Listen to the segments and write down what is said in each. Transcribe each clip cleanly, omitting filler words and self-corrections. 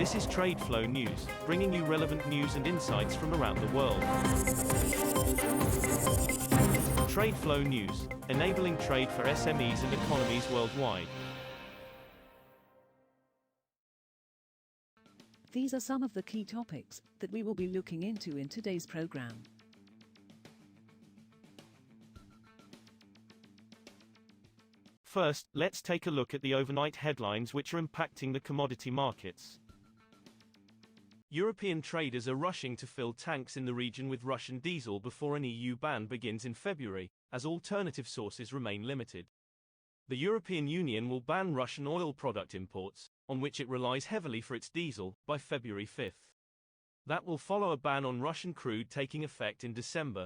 This is TradeFlow News, bringing you relevant news and insights from around the world. TradeFlow News, enabling trade for SMEs and economies worldwide. These are some of the key topics that we will be looking into in today's program. First, let's take a look at the overnight headlines which are impacting the commodity markets. European traders are rushing to fill tanks in the region with Russian diesel before an EU ban begins in February, as alternative sources remain limited. The European Union will ban Russian oil product imports, on which it relies heavily for its diesel, by February 5. That will follow a ban on Russian crude taking effect in December.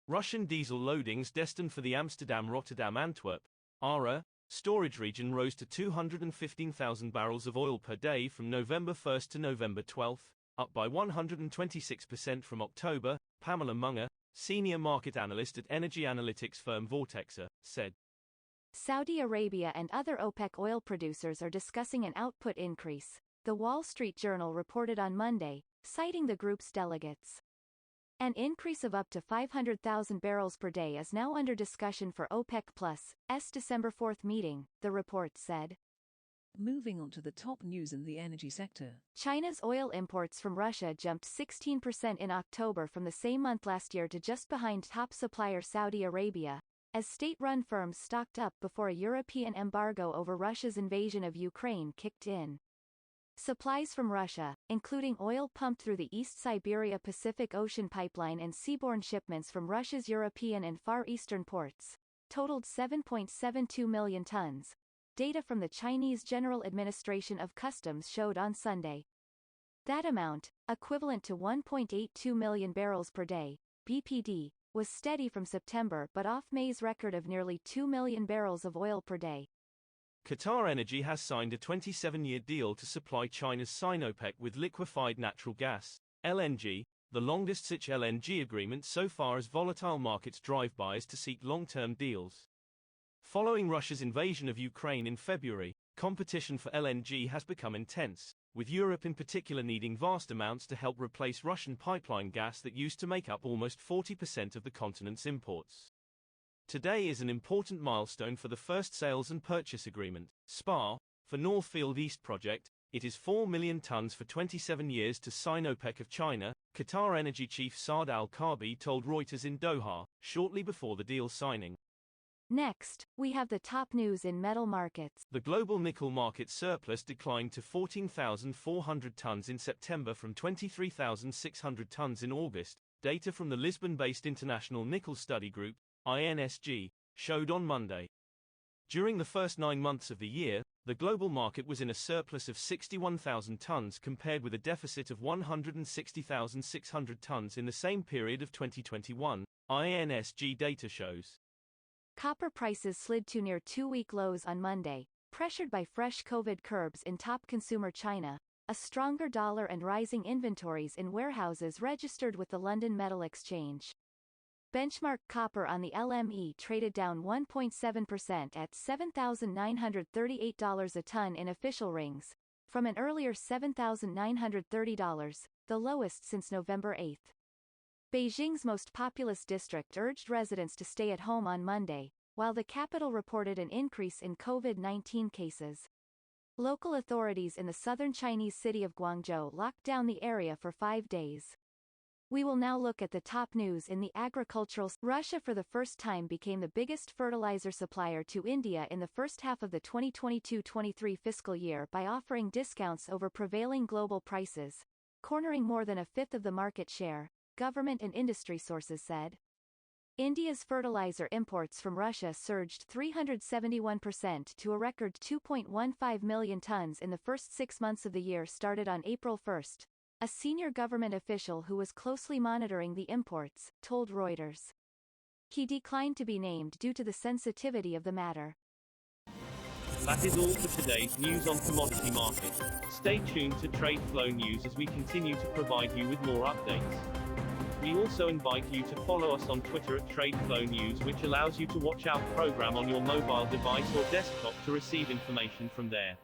Russian diesel loadings destined for the Amsterdam-Rotterdam-Antwerp ARA storage region rose to 215,000 barrels of oil per day from November 1 to November 12, up by 126% from October, Pamela Munger, senior market analyst at energy analytics firm Vortexa, said. Saudi Arabia and other OPEC oil producers are discussing an output increase, the Wall Street Journal reported on Monday, citing the group's delegates. An increase of up to 500,000 barrels per day is now under discussion for OPEC+'s December 4 meeting, the report said. Moving on to the top news in the energy sector. China's oil imports from Russia jumped 16% in October from the same month last year to just behind top supplier Saudi Arabia, as state-run firms stocked up before a European embargo over Russia's invasion of Ukraine kicked in. Supplies from Russia, including oil pumped through the East Siberia Pacific Ocean pipeline and seaborne shipments from Russia's European and Far Eastern ports, totaled 7.72 million tons, data from the Chinese General Administration of Customs showed on Sunday. That amount, equivalent to 1.82 million barrels per day, BPD, was steady from September but off May's record of nearly 2 million barrels of oil per day. Qatar Energy has signed a 27-year deal to supply China's Sinopec with liquefied natural gas, LNG, the longest such LNG agreement so far as volatile markets drive buyers to seek long-term deals. Following Russia's invasion of Ukraine in February, competition for LNG has become intense, with Europe in particular needing vast amounts to help replace Russian pipeline gas that used to make up almost 40% of the continent's imports. Today is an important milestone for the first sales and purchase agreement, SPA, for North Field East project. It is 4 million tons for 27 years to Sinopec of China, Qatar Energy chief Saad Al-Kaabi told Reuters in Doha, shortly before the deal signing. Next, we have the top news in metal markets. The global nickel market surplus declined to 14,400 tons in September from 23,600 tons in August, data from the Lisbon-based International Nickel Study Group, INSG, showed on Monday. During the first 9 months of the year, the global market was in a surplus of 61,000 tons compared with a deficit of 160,600 tons in the same period of 2021, INSG data shows. Copper prices slid to near 2-week lows on Monday, pressured by fresh COVID curbs in top consumer China, a stronger dollar and rising inventories in warehouses registered with the London Metal Exchange. Benchmark copper on the LME traded down 1.7% at $7,938 a ton in official rings, from an earlier $7,930, the lowest since November 8. Beijing's most populous district urged residents to stay at home on Monday, while the capital reported an increase in COVID-19 cases. Local authorities in the southern Chinese city of Guangzhou locked down the area for 5 days. We will now look at the top news in the agricultural. Russia for the first time became the biggest fertilizer supplier to India in the first half of the 2022-23 fiscal year by offering discounts over prevailing global prices, cornering more than a fifth of the market share, government and industry sources said. India's fertilizer imports from Russia surged 371% to a record 2.15 million tons in the first 6 months of the year started on April 1. A senior government official who was closely monitoring the imports told Reuters. He declined to be named due to the sensitivity of the matter. That is all for today's news on commodity markets. Stay tuned to TradeFlow News as we continue to provide you with more updates. We also invite you to follow us on Twitter at TradeFlow News, which allows you to watch our program on your mobile device or desktop to receive information from there.